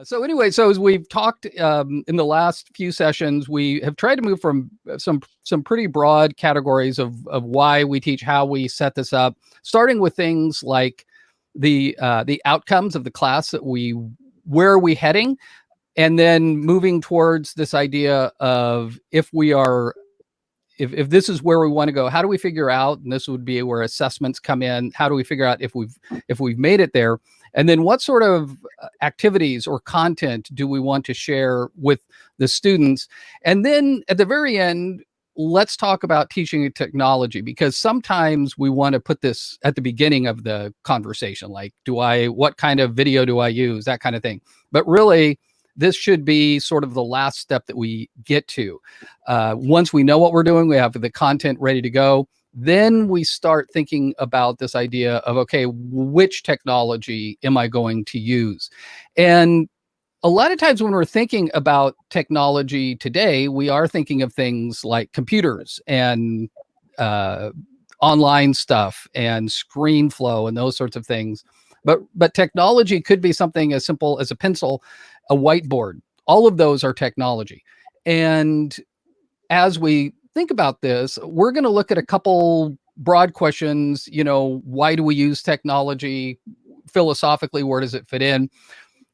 So anyway, so as we've talked in the last few sessions, we have tried to move from some pretty broad categories of why we teach, how we set this up, starting with things like the outcomes of the class where are we heading, and then moving towards this idea of if this is where we want to go, how do we figure out, and this would be where assessments come in, how do we figure out if we've made it there? And then what sort of activities or content do we want to share with the students? And then at the very end, let's talk about teaching technology, because sometimes we want to put this at the beginning of the conversation, like, what kind of video do I use, that kind of thing. But really, this should be sort of the last step that we get to. Once we know what we're doing, we have the content ready to go. Then we start thinking about this idea of, okay, which technology am I going to use? And a lot of times when we're thinking about technology today, we are thinking of things like computers and online stuff and screen flow and those sorts of things. But technology could be something as simple as a pencil, a whiteboard. All of those are technology. And as we think about this, we're going to look at a couple broad questions. Why do we use technology? Philosophically, where does it fit in?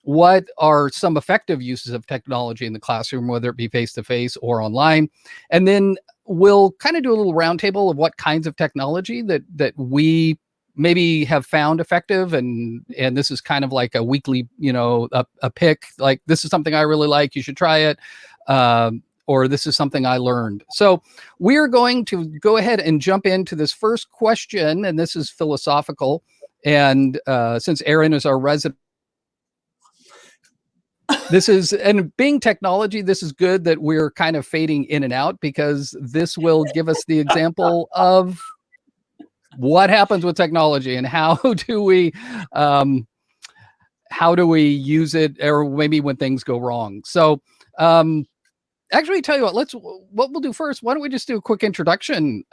What are some effective uses of technology in the classroom, whether it be face-to-face or online? And then we'll kind of do a little roundtable of what kinds of technology that we maybe have found effective. And this is kind of like a weekly, a pick, like, this is something I really like, you should try it. Or this is something I learned. So we're going to go ahead and jump into this first question, and this is philosophical. And since Aaron is our resident, and being technology, this is good that we're kind of fading in and out, because this will give us the example of what happens with technology and how do we use it, or maybe when things go wrong. So actually, tell you what we'll do first. Why don't we just do a quick introduction?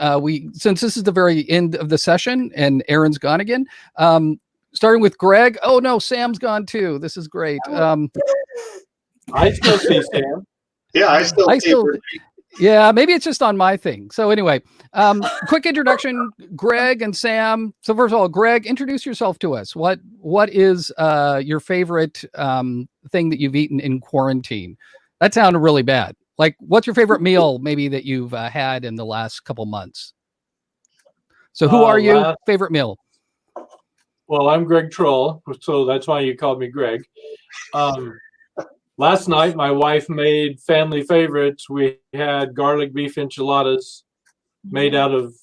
Since this is the very end of the session and Aaron's gone again, starting with Greg. Oh no, Sam's gone too. This is great. I still see Sam. Yeah, I still. Yeah, maybe it's just on my thing. So anyway, quick introduction, Greg and Sam. So first of all, Greg, introduce yourself to us. What is your favorite thing that you've eaten in quarantine? That sounded really bad. Like, what's your favorite meal maybe that you've had in the last couple months? So who are you? Favorite meal? Well, I'm Greg Troll, so that's why you called me Greg. Last night, my wife made family favorites. We had garlic beef enchiladas made out of,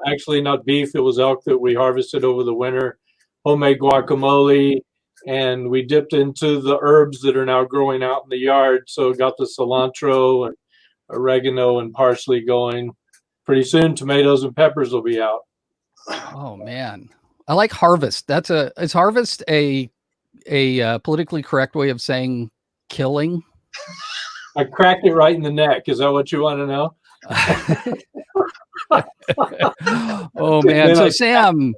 actually not beef, it was elk that we harvested over the winter, homemade guacamole, and we dipped into the herbs that are now growing out in the yard. So got the cilantro and oregano and parsley going. Pretty soon, tomatoes and peppers will be out. Oh man, I like harvest. Is harvest a politically correct way of saying killing? I cracked it right in the neck. Is that what you want to know? Oh man. So Sam,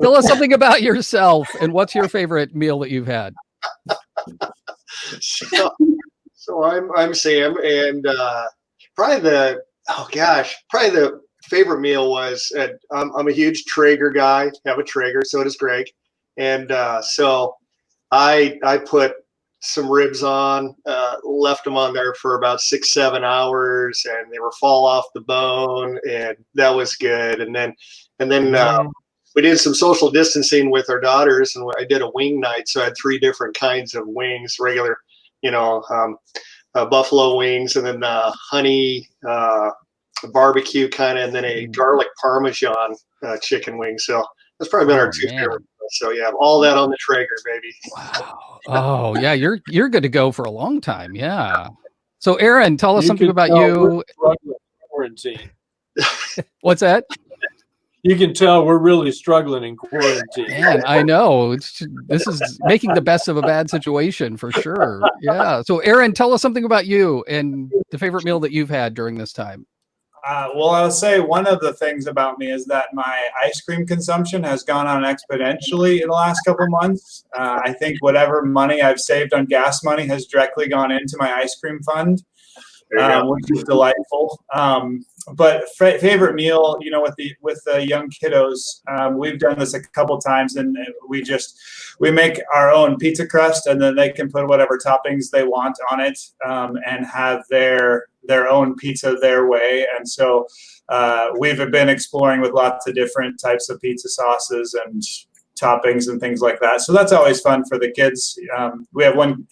tell us something about yourself and what's your favorite meal that you've had? So I'm Sam, and probably the favorite meal was I'm a huge Traeger guy. Have a Traeger, so does Greg, and so I put some ribs on, left them on there for about 6-7 hours, and they were fall off the bone, and that was good. And then we did some social distancing with our daughters, and I did a wing night. So I had 3 different kinds of wings, regular, buffalo wings, and then honey barbecue kind of, and then a garlic Parmesan chicken wing. So that's probably been our 2 favorite. So yeah, all that on the Traeger, baby. Wow. Oh yeah, you're good to go for a long time. Yeah. So Aaron, tell us something about you. Quarantine. What's that? You can tell we're really struggling in quarantine. Man, I know. This is making the best of a bad situation for sure. Yeah. So Aaron, tell us something about you and the favorite meal that you've had during this time. Well, I'll say one of the things about me is that my ice cream consumption has gone on exponentially in the last couple months. I think whatever money I've saved on gas money has directly gone into my ice cream fund, which is delightful. But favorite meal, with the young kiddos, we've done this a couple times, and we make our own pizza crust, and then they can put whatever toppings they want on it, and have their own pizza their way. And so we've been exploring with lots of different types of pizza sauces and toppings and things like that. So that's always fun for the kids. We have one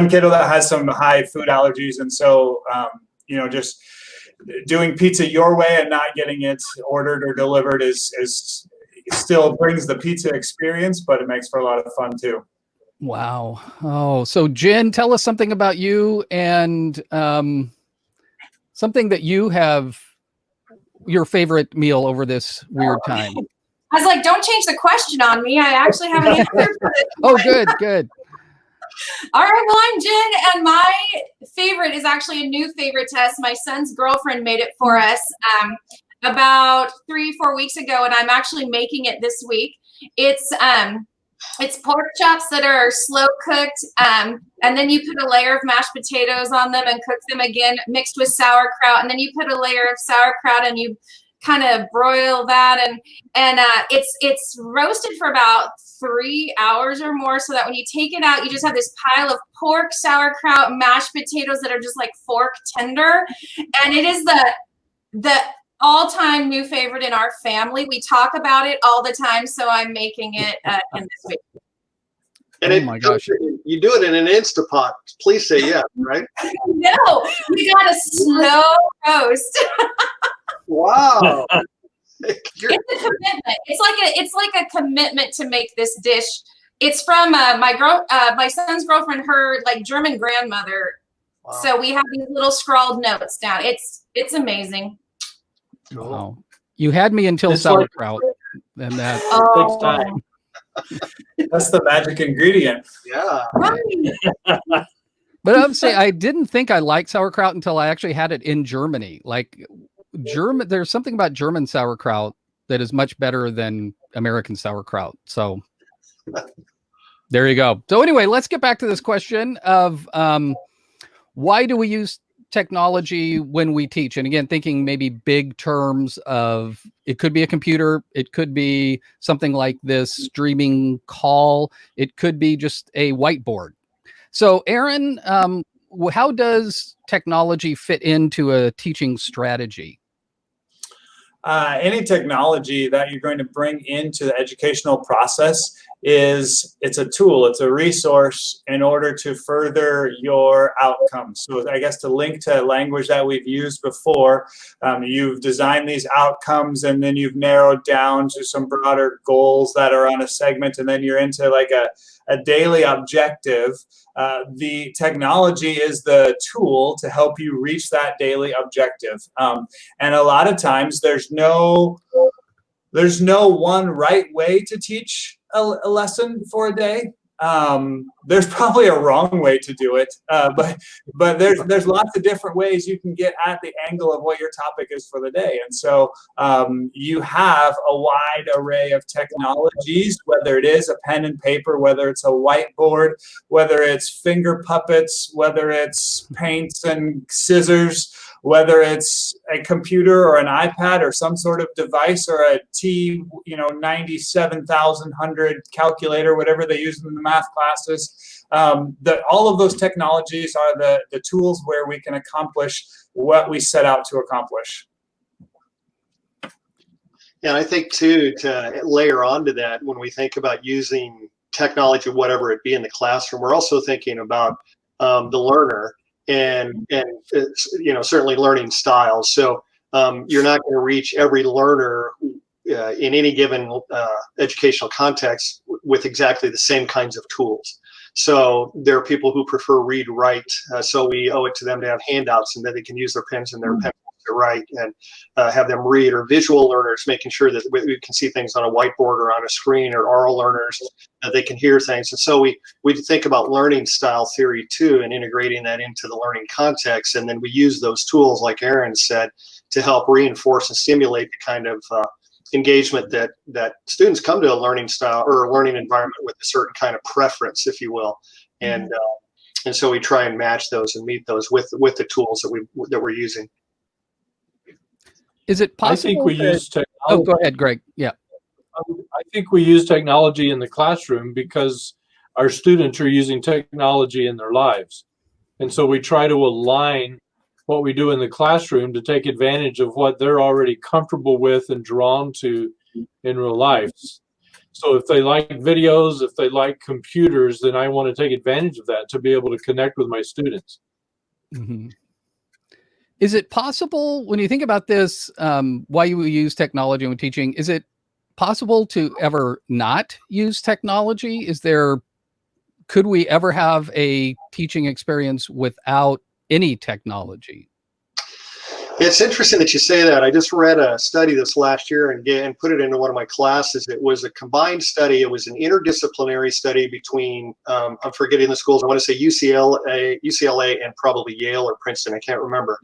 kiddo that has some high food allergies, and so just doing pizza your way and not getting it ordered or delivered is still brings the pizza experience, but it makes for a lot of fun too. Wow. Oh, so Jen, tell us something about you and something that you have, your favorite meal over this weird time. I was like, don't change the question on me. I actually have an answer for this. Oh, good. All right, well, I'm Jen, and my favorite is actually a new favorite to us. My son's girlfriend made it for us about 3-4 weeks ago, and I'm actually making it this week. It's pork chops that are slow cooked, and then you put a layer of mashed potatoes on them and cook them again, mixed with sauerkraut, and then you put a layer of sauerkraut and you kind of broil that, and it's roasted for about 3 hours or more, so that when you take it out, you just have this pile of pork, sauerkraut, mashed potatoes that are just like fork tender, and it is the all-time new favorite in our family. We talk about it all the time, so I'm making it in this week. And oh my gosh, you do it in an Instapot. Please say yes, right? No, we got a slow roast. Wow. It's a commitment. It's like a commitment to make this dish. It's from my son's girlfriend, her like German grandmother. Wow. So we have these little scrawled notes down. It's amazing. Cool. Wow. You had me until It's sauerkraut, and that takes time. That's the magic ingredient. Yeah. Right. But I would say I didn't think I liked sauerkraut until I actually had it in Germany. Like there's something about German sauerkraut that is much better than American sauerkraut. So there you go. So anyway, let's get back to this question of why do we use technology when we teach? And again, thinking maybe big terms of, it could be a computer, it could be something like this streaming call, it could be just a whiteboard. So Aaron, how does technology fit into a teaching strategy? Any technology that you're going to bring into the educational process it's a tool, it's a resource in order to further your outcomes. So I guess to link to language that we've used before, you've designed these outcomes and then you've narrowed down to some broader goals that are on a segment, and then you're into like a daily objective. The technology is the tool to help you reach that daily objective. And a lot of times there's no one right way to teach a lesson for a day. There's probably a wrong way to do it, but there's lots of different ways you can get at the angle of what your topic is for the day. And so you have a wide array of technologies, whether it is a pen and paper, whether it's a whiteboard, whether it's finger puppets, whether it's paints and scissors, whether it's a computer or an iPad or some sort of device or a T97,100 calculator, whatever they use in the math classes. All of those technologies are the tools where we can accomplish what we set out to accomplish. And I think too, to layer onto that, when we think about using technology, whatever it be in the classroom, we're also thinking about the learner and certainly learning styles. So you're not going to reach every learner in any given educational context with exactly the same kinds of tools. So there are people who prefer read write. So we owe it to them to have handouts and that they can use their pens and their pencils to write and have them read, or visual learners, making sure that we can see things on a whiteboard or on a screen, or oral learners that they can hear things. And so we think about learning style theory too, and integrating that into the learning context. And then we use those tools, like Aaron said, to help reinforce and stimulate the kind of engagement that students come to a learning style or a learning environment with a certain kind of preference, if you will. And so we try and match those and meet those with the tools that we're using. Is it possible? I think we use technology. Oh, go ahead, Greg. Yeah. I think we use technology in the classroom because our students are using technology in their lives. And so we try to align what we do in the classroom to take advantage of what they're already comfortable with and drawn to in real life. So if they like videos, if they like computers, then I want to take advantage of that to be able to connect with my students. Mm-hmm. Is it possible, when you think about this, why you use technology when teaching, is it possible to ever not use technology? Could we ever have a teaching experience without any technology? It's interesting that you say that. I just read a study this last year and put it into one of my classes. It was a combined study. It was an interdisciplinary study between, I'm forgetting the schools. I want to say UCLA and probably Yale or Princeton. I can't remember.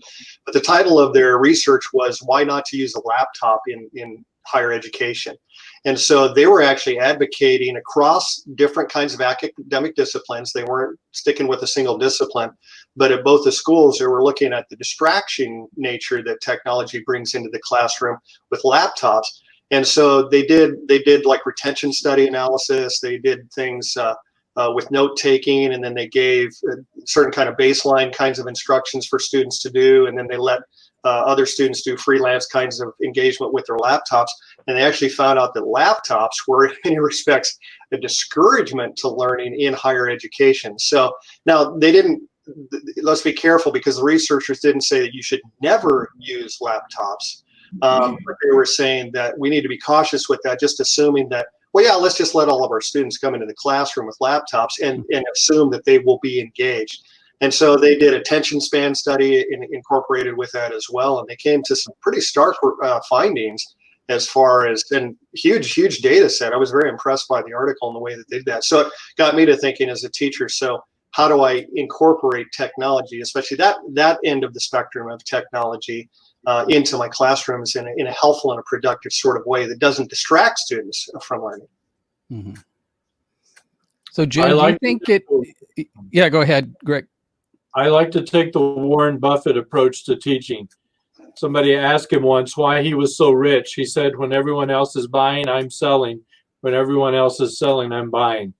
But the title of their research was "Why Not to Use a Laptop in Higher Education." And so they were actually advocating across different kinds of academic disciplines. They weren't sticking with a single discipline, but at both the schools, they were looking at the distraction nature that technology brings into the classroom with laptops. And so they did like retention study analysis. They did things with note taking, and then they gave certain kind of baseline kinds of instructions for students to do. And then they let other students do freelance kinds of engagement with their laptops. And they actually found out that laptops were, in many respects, a discouragement to learning in higher education. So now they didn't, let's be careful, because the researchers didn't say that you should never use laptops. But they were saying that we need to be cautious with that, just assuming that, well, yeah, let's just let all of our students come into the classroom with laptops and assume that they will be engaged. And so they did a attention span study incorporated with that as well. And they came to some pretty stark findings as far as, and huge data set. I was very impressed by the article and the way that they did that. So it got me to thinking as a teacher, so how do I incorporate technology, especially that end of the spectrum of technology, into my classrooms in a helpful and a productive sort of way that doesn't distract students from learning. Mm-hmm. So Jim, do you think yeah, go ahead, Greg. I like to take the Warren Buffett approach to teaching. Somebody asked him once why he was so rich. He said, when everyone else is buying, I'm selling. When everyone else is selling, I'm buying.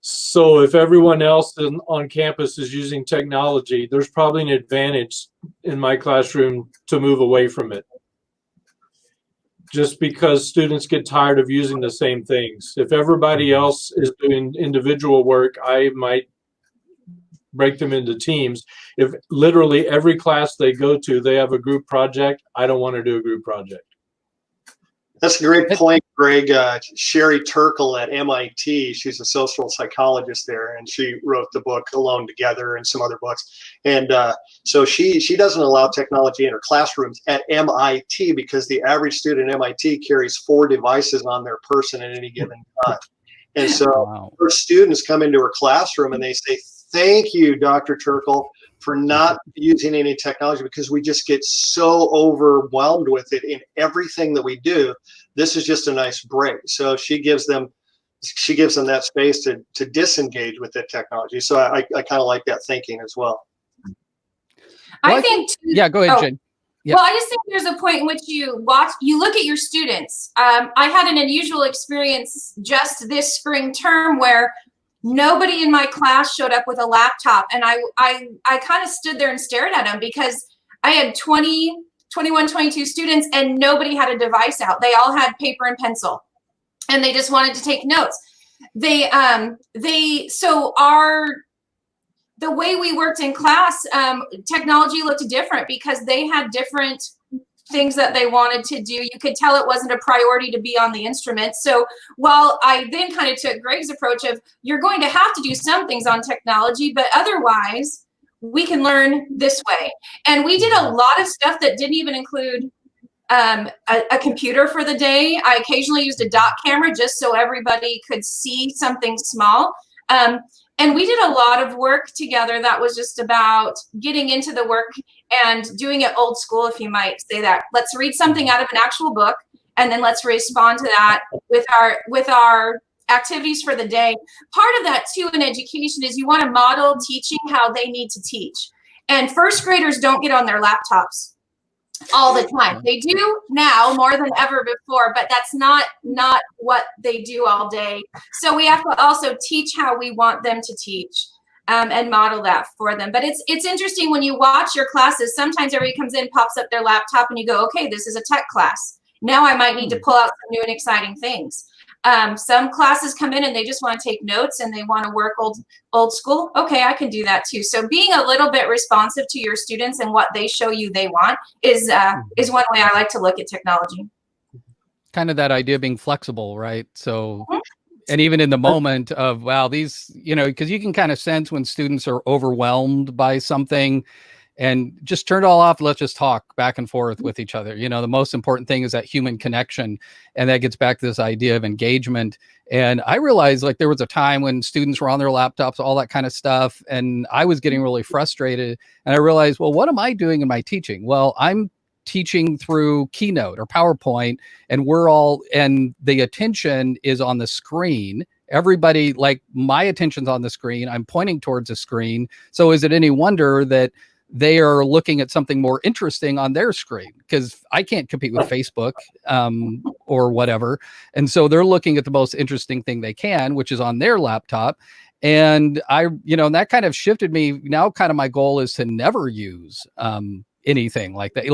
So if everyone else on campus is using technology, there's probably an advantage in my classroom to move away from it. Just because students get tired of using the same things. If everybody else is doing individual work, I might break them into teams. If literally every class they go to, they have a group project, I don't want to do a group project. That's a great point, Greg. Sherry Turkle at MIT, she's a social psychologist there, and she wrote the book Alone Together and some other books. And so she doesn't allow technology in her classrooms at MIT because the average student at MIT carries 4 devices on their person at any given time. And so her students come into her classroom and they say, "Thank you, Dr. Turkle, for not using any technology, because we just get so overwhelmed with it in everything that we do. This is just a nice break." So she gives them that space to disengage with the technology. So I kind of like that thinking as well. I think yeah, go ahead, Jen. Yeah. Well, I just think there's a point in which you look at your students. I had an unusual experience just this spring term where nobody in my class showed up with a laptop, and I kind of stood there and stared at them because I had 21, 22 students and nobody had a device out. They all had paper and pencil, and they just wanted to take notes. The way we worked in class, technology looked different because they had different things that they wanted to do. You could tell it wasn't a priority to be on the instrument. So while I then kind of took Greg's approach of, you're going to have to do some things on technology, but otherwise we can learn this way. And we did a lot of stuff that didn't even include a computer for the day. I occasionally used a dot camera just so everybody could see something small. And we did a lot of work together that was just about getting into the work and doing it old school, if you might say that. Let's read something out of an actual book, and then let's respond to that with our activities for the day. Part of that too in education is you want to model teaching how they need to teach. And first graders don't get on their laptops all the time. They do now more than ever before, but that's not what they do all day. So we have to also teach how we want them to teach, and model that for them. But it's interesting when you watch your classes, sometimes everybody comes in, pops up their laptop, and you go, okay, this is a tech class. Now I might need to pull out some new and exciting things. Some classes come in and they just want to take notes and they want to work old school. Okay, I can do that too. So being a little bit responsive to your students and what they show you they want is one way I like to look at technology. Kind of that idea of being flexible, right? So, and even in the moment of, wow, these, because you can kind of sense when students are overwhelmed by something, and just turn it all off. Let's just talk back and forth with each other. The most important thing is that human connection. And that gets back to this idea of engagement. And I realized there was a time when students were on their laptops, all that kind of stuff. And I was getting really frustrated. And I realized, well, what am I doing in my teaching? Well, I'm teaching through Keynote or PowerPoint, and and the attention is on the screen. Everybody, my attention's on the screen. I'm pointing towards the screen. So is it any wonder that they are looking at something more interesting on their screen? Because I can't compete with Facebook or whatever. And so they're looking at the most interesting thing they can, which is on their laptop. And and that kind of shifted me. Now kind of my goal is to never use anything like that.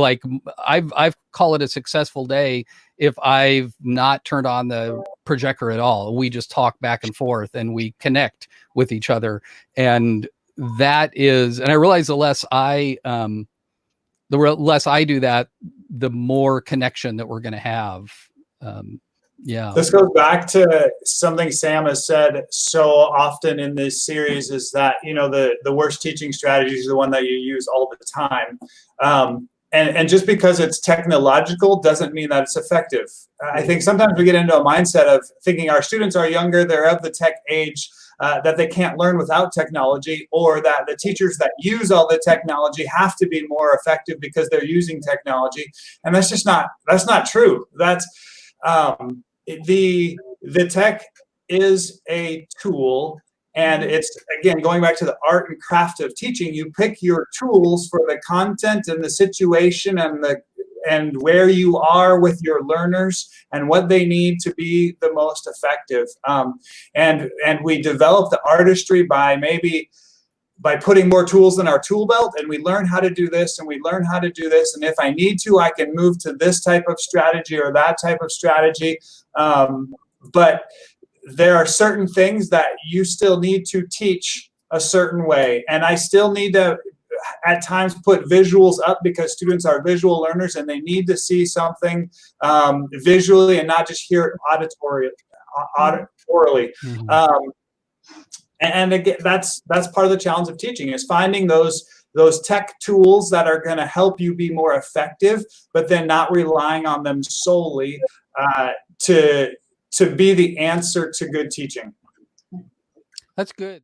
I've call it a successful day if I've not turned on the projector at all. We just talk back and forth and we connect with each other. And that is, and I realize the less I do that, the more connection that we're going to have. This goes back to something Sam has said so often in this series, is that, the worst teaching strategy is the one that you use all the time. And just because it's technological doesn't mean that it's effective. I think sometimes we get into a mindset of thinking our students are younger, they're of the tech age, that they can't learn without technology, or that the teachers that use all the technology have to be more effective because they're using technology. And that's not true. That's the tech is a tool, and it's, again, going back to the art and craft of teaching. You pick your tools for the content and the situation and where you are with your learners and what they need to be the most effective. And we develop the artistry by putting more tools in our tool belt, and we learn how to do this and we learn how to do this. And if I need to, I can move to this type of strategy or that type of strategy. But there are certain things that you still need to teach a certain way. And I still need to at times put visuals up because students are visual learners and they need to see something visually and not just hear it auditorily. And again, that's part of the challenge of teaching, is finding those tech tools that are going to help you be more effective, but then not relying on them solely to be the answer to good teaching. That's good.